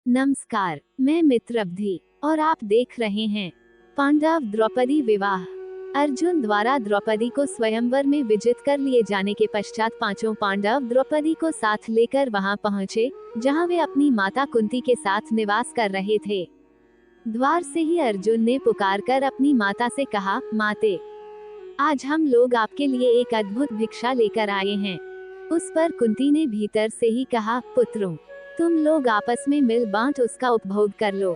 नमस्कार, मैं मित्रवधि और आप देख रहे हैं पांडव द्रौपदी विवाह। अर्जुन द्वारा द्रौपदी को स्वयंवर में विजित कर लिए जाने के पश्चात पांचों पांडव द्रौपदी को साथ लेकर वहां पहुंचे, जहां वे अपनी माता कुंती के साथ निवास कर रहे थे। द्वार से ही अर्जुन ने पुकारकर अपनी माता से कहा, माते, आज हम लोग आपके लिए एक अद्भुत भिक्षा लेकर आए हैं। उस पर कुंती ने भीतर से ही कहा, पुत्रों, तुम लोग आपस में मिल बांट उसका उपभोग कर लो।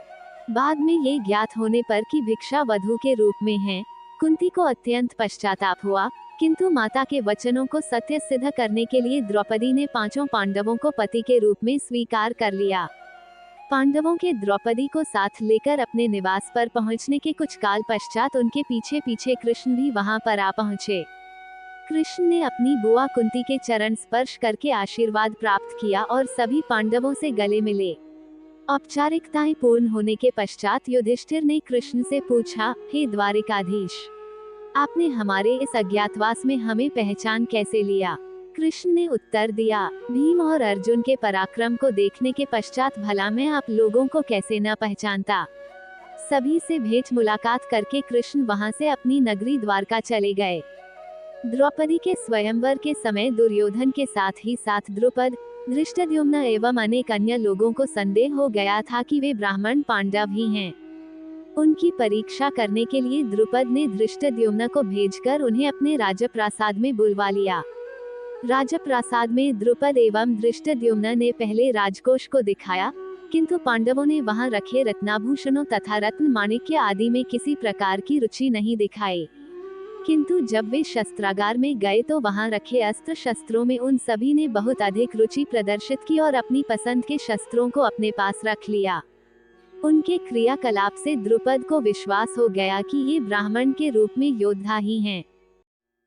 बाद में ये ज्ञात होने पर कि भिक्षा वधू के रूप में है, कुंती को अत्यंत पश्चाताप हुआ, किंतु माता के वचनों को सत्य सिद्ध करने के लिए द्रौपदी ने पांचों पांडवों को पति के रूप में स्वीकार कर लिया। पांडवों के द्रौपदी को साथ लेकर अपने निवास पर पहुंचने के कुछ काल पश्चात उनके पीछे पीछे कृष्ण भी वहां पर आ पहुंचे। कृष्ण ने अपनी बुआ कुंती के चरण स्पर्श करके आशीर्वाद प्राप्त किया और सभी पांडवों से गले मिले। औपचारिकताएं पूर्ण होने के पश्चात युधिष्ठिर ने कृष्ण से पूछा, हे द्वारिकाधीश, आपने हमारे इस अज्ञातवास में हमें पहचान कैसे लिया? कृष्ण ने उत्तर दिया, भीम और अर्जुन के पराक्रम को देखने के पश्चात भला मैं आप लोगों को कैसे न पहचानता। सभी से भेंट मुलाकात करके कृष्ण वहां से अपनी नगरी द्वारका चले गए। द्रौपदी के स्वयंवर के समय दुर्योधन के साथ ही साथ द्रुपद, धृष्टद्युम्न एवं अनेक अन्य लोगों को संदेह हो गया था कि वे ब्राह्मण पांडव ही हैं। उनकी परीक्षा करने के लिए द्रुपद ने धृष्टद्युम्न को भेजकर उन्हें अपने राजप्रासाद में बुलवा लिया। राजप्रासाद में द्रुपद एवं धृष्टद्युम्न ने पहले राजकोष को दिखाया, किंतु पांडवों ने वहां रखे रत्नाभूषणों तथा रत्न माणिक्य आदि में किसी प्रकार की रुचि नहीं दिखाई। किंतु जब वे शस्त्रागार में गए तो वहां रखे अस्त्र शस्त्रों में उन सभी ने बहुत अधिक रुचि प्रदर्शित की और अपनी पसंद के शस्त्रों को अपने पास रख लिया। उनके क्रियाकलाप से द्रुपद को विश्वास हो गया कि ये ब्राह्मण के रूप में योद्धा ही हैं।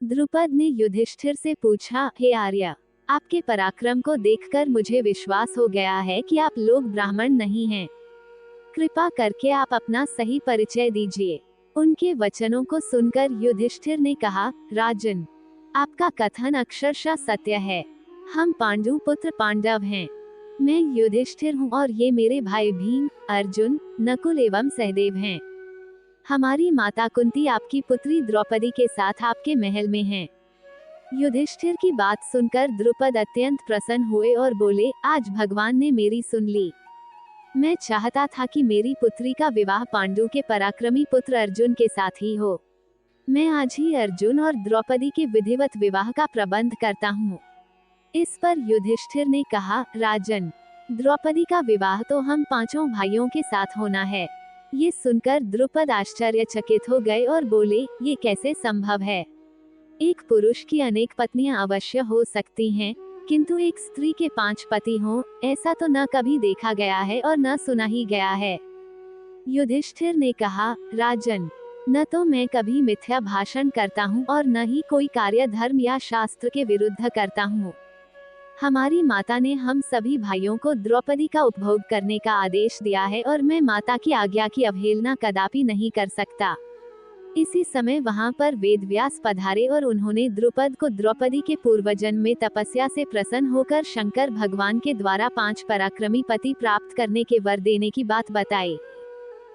द्रुपद ने युधिष्ठिर से पूछा, हे आर्य, आपके पराक्रम को देखकर मुझे विश्वास हो गया है कि आप लोग ब्राह्मण नहीं हैं। कृपा करके आप अपना सही परिचय दीजिए। उनके वचनों को सुनकर युधिष्ठिर ने कहा, राजन, आपका कथन अक्षरशः सत्य है। हम पांडु पुत्र पांडव हैं। मैं युधिष्ठिर हूँ और ये मेरे भाई भीम, अर्जुन, नकुल एवं सहदेव हैं। हमारी माता कुंती आपकी पुत्री द्रौपदी के साथ आपके महल में हैं। युधिष्ठिर की बात सुनकर द्रुपद अत्यंत प्रसन्न हुए और बोले, आज भगवान ने मेरी सुन ली। मैं चाहता था कि मेरी पुत्री का विवाह पांडु के पराक्रमी पुत्र अर्जुन के साथ ही हो। मैं आज ही अर्जुन और द्रौपदी के विधिवत विवाह का प्रबंध करता हूँ। इस पर युधिष्ठिर ने कहा, राजन, द्रौपदी का विवाह तो हम पांचों भाइयों के साथ होना है। ये सुनकर द्रुपद आश्चर्यचकित हो गए और बोले, ये कैसे संभव है? एक पुरुष की अनेक पत्नियां अवश्य हो सकती हैं, किंतु एक स्त्री के 5 पति हों, ऐसा तो न कभी देखा गया है और न सुना ही गया है। युधिष्ठिर ने कहा, राजन, न तो मैं कभी मिथ्या भाषण करता हूँ और न ही कोई कार्य धर्म या शास्त्र के विरुद्ध करता हूँ। हमारी माता ने हम सभी भाइयों को द्रौपदी का उपभोग करने का आदेश दिया है और मैं माता की आज्ञा की अवहेलना कदापि नहीं कर सकता। इसी समय वहां पर वेदव्यास पधारे और उन्होंने द्रुपद को द्रौपदी के पूर्वजन्म में तपस्या से प्रसन्न होकर शंकर भगवान के द्वारा 5 पराक्रमी पति प्राप्त करने के वर देने की बात बताई।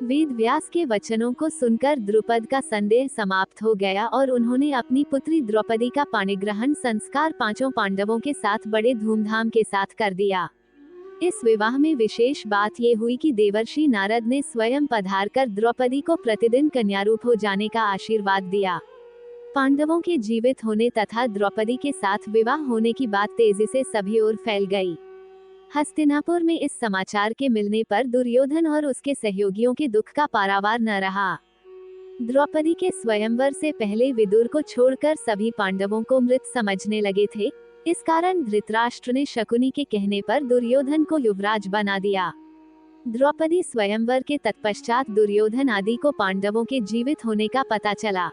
वेदव्यास के वचनों को सुनकर द्रुपद का संदेह समाप्त हो गया और उन्होंने अपनी पुत्री द्रौपदी का पाणिग्रहण संस्कार पांचों पांडवों के साथ बड़े धूमधाम के साथ कर दिया। इस विवाह में विशेष बात ये हुई कि देवर्षि नारद ने स्वयं पधारकर द्रौपदी को प्रतिदिन कन्यारूप हो जाने का आशीर्वाद दिया। पांडवों के जीवित होने तथा द्रौपदी के साथ विवाह होने की बात तेजी से सभी ओर फैल गई। हस्तिनापुर में इस समाचार के मिलने पर दुर्योधन और उसके सहयोगियों के दुख का पारावार न रहा। द्रौपदी के स्वयंवर से पहले विदुर को छोड़कर सभी पांडवों को मृत समझने लगे थे। इस कारण धृतराष्ट्र ने शकुनी के कहने पर दुर्योधन को युवराज बना दिया। द्रौपदी स्वयंवर के तत्पश्चात दुर्योधन आदि को पांडवों के जीवित होने का पता चला।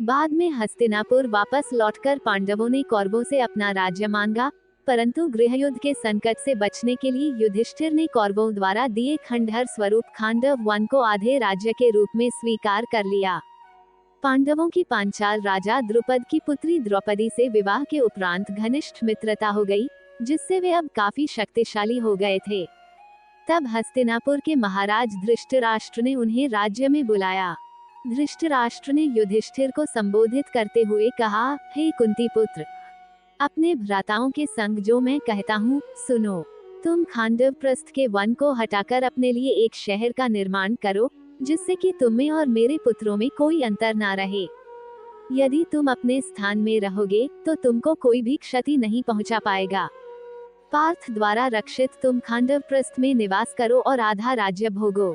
बाद में हस्तिनापुर वापस लौटकर पांडवों ने कौरवों से अपना राज्य मांगा, परंतु गृहयुद्ध के संकट से बचने के लिए युधिष्ठिर ने कौरवों द्वारा दिए खंडहर स्वरूप खांडव वन को आधे राज्य के रूप में स्वीकार कर लिया। पांडवों की पांचाल राजा द्रुपद की पुत्री द्रौपदी से विवाह के उपरांत घनिष्ठ मित्रता हो गई, जिससे वे अब काफी शक्तिशाली हो गए थे। तब हस्तिनापुर के महाराज धृतराष्ट्र ने उन्हें राज्य में बुलाया। धृतराष्ट्र ने युधिष्ठिर को संबोधित करते हुए कहा, हे कुंती पुत्र, अपने भ्राताओं के संग जो मैं कहता हूँ सुनो। तुम खांडवप्रस्थ के वन को हटाकर अपने लिए एक शहर का निर्माण करो, जिससे कि तुम में और मेरे पुत्रों में कोई अंतर ना रहे। यदि तुम अपने स्थान में रहोगे तो तुमको कोई भी क्षति नहीं पहुंचा पाएगा। पार्थ द्वारा रक्षित तुम खांडवप्रस्थ में निवास करो और आधा राज्य भोगो।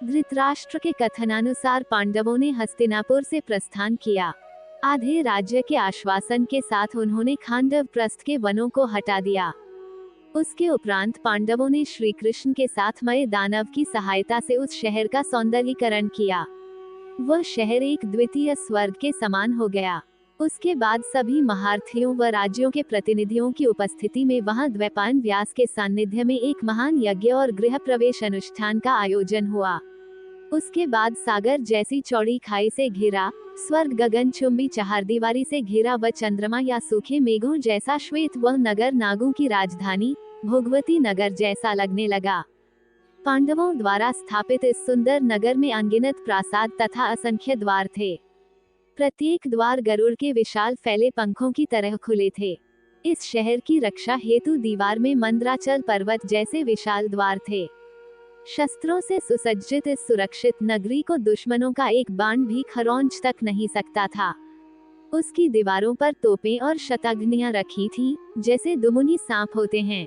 धृतराष्ट्र के कथनानुसार पांडवों ने हस्तिनापुर से प्रस्थान किया। आधे राज्य के आश्वासन के साथ उन्होंने खांडवप्रस्थ के वनों को हटा दिया। उसके उपरांत पांडवों ने श्री कृष्ण के साथ मय दानव की सहायता से उस शहर का सौंदर्यीकरण किया। वह शहर एक द्वितीय स्वर्ग के समान हो गया। उसके बाद सभी महारथियों व राज्यों के प्रतिनिधियों की उपस्थिति में वहां द्वैपायन व्यास के सानिध्य में एक महान यज्ञ और गृह प्रवेश अनुष्ठान का आयोजन हुआ। उसके बाद सागर जैसी चौड़ी खाई से घिरा, स्वर्ग गगनचुंबी चहारदीवारी से घिरा व चंद्रमा या सूखे मेघों जैसा श्वेत वह नगर नागों की राजधानी भोगवती नगर जैसा लगने लगा। पांडवों द्वारा स्थापित इस सुंदर नगर में अनगिनत प्रासाद तथा असंख्य द्वार थे। प्रत्येक द्वार गरुड़ के विशाल फैले पंखों की तरह खुले थे। इस शहर की रक्षा हेतु दीवार में मंदराचल पर्वत जैसे विशाल द्वार थे। शस्त्रों से सुसज्जित इस सुरक्षित नगरी को दुश्मनों का एक बाण भी खरौंच तक नहीं सकता था। उसकी दीवारों पर तोपें और शतघ्नियां रखी थीं, जैसे दुमुनी सांप होते हैं।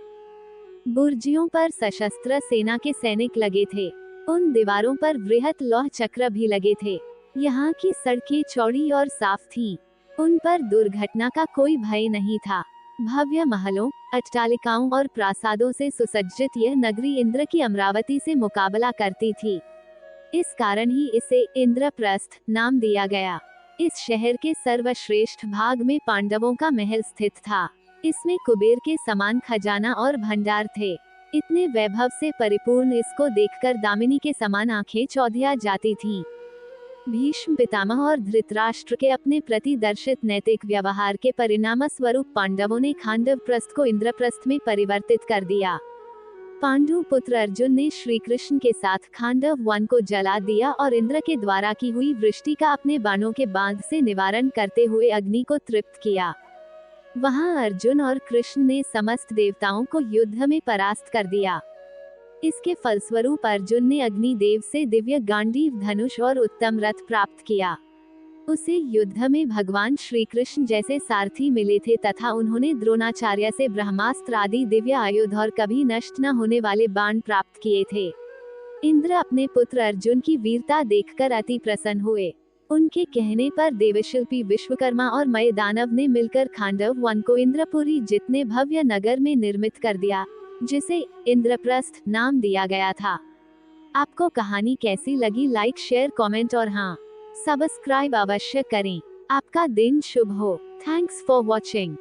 बुर्जियों पर सशस्त्र सेना के सैनिक लगे थे। उन दीवारों पर वृहत लौह चक्र भी लगे थे। यहाँ की सड़कें चौड़ी और साफ थीं। उन पर दुर्घटना का कोई भय नहीं था। भव्य महलों, अट्टालिकाओं और प्रासादों से सुसज्जित यह नगरी इंद्र की अमरावती से मुकाबला करती थी। इस कारण ही इसे इंद्रप्रस्थ नाम दिया गया। इस शहर के सर्वश्रेष्ठ भाग में पांडवों का महल स्थित था। इसमें कुबेर के समान खजाना और भंडार थे। इतने वैभव से परिपूर्ण इसको देखकर दामिनी के समान आंखें चौधिया जाती थीं। भीष्म पितामह और धृतराष्ट्र के अपने प्रति दर्शित नैतिक व्यवहार के परिणाम स्वरूप पांडवों ने खांडवप्रस्थ को इंद्रप्रस्थ में परिवर्तित कर दिया। पांडु पुत्र अर्जुन ने श्री कृष्ण के साथ खांडव वन को जला दिया और इंद्र के द्वारा की हुई वृष्टि का अपने बाणों के बांध से निवारण करते हुए अग्नि को तृप्त किया। वहां अर्जुन और कृष्ण ने समस्त देवताओं को युद्ध में परास्त कर दिया। इसके फलस्वरूप अर्जुन ने अग्निदेव से दिव्य गांडीव धनुष और उत्तम रथ प्राप्त किया। उसे युद्ध में भगवान श्री कृष्ण जैसे सारथी मिले थे तथा उन्होंने द्रोणाचार्य से ब्रह्मास्त्र आदि दिव्य आयुध और कभी नष्ट न होने वाले बाण प्राप्त किए थे। इंद्र अपने पुत्र अर्जुन की वीरता देखकर अति प्रसन्न हुए। उनके कहने पर देवशिल्पी विश्वकर्मा और मय दानव ने मिलकर खांडव वन को इंद्रपुरी जितने भव्य नगर में निर्मित कर दिया, जिसे इंद्रप्रस्थ नाम दिया गया था। आपको कहानी कैसी लगी? लाइक, शेयर, कमेंट और हाँ, सब्सक्राइब अवश्य करें। आपका दिन शुभ हो। Thanks for watching.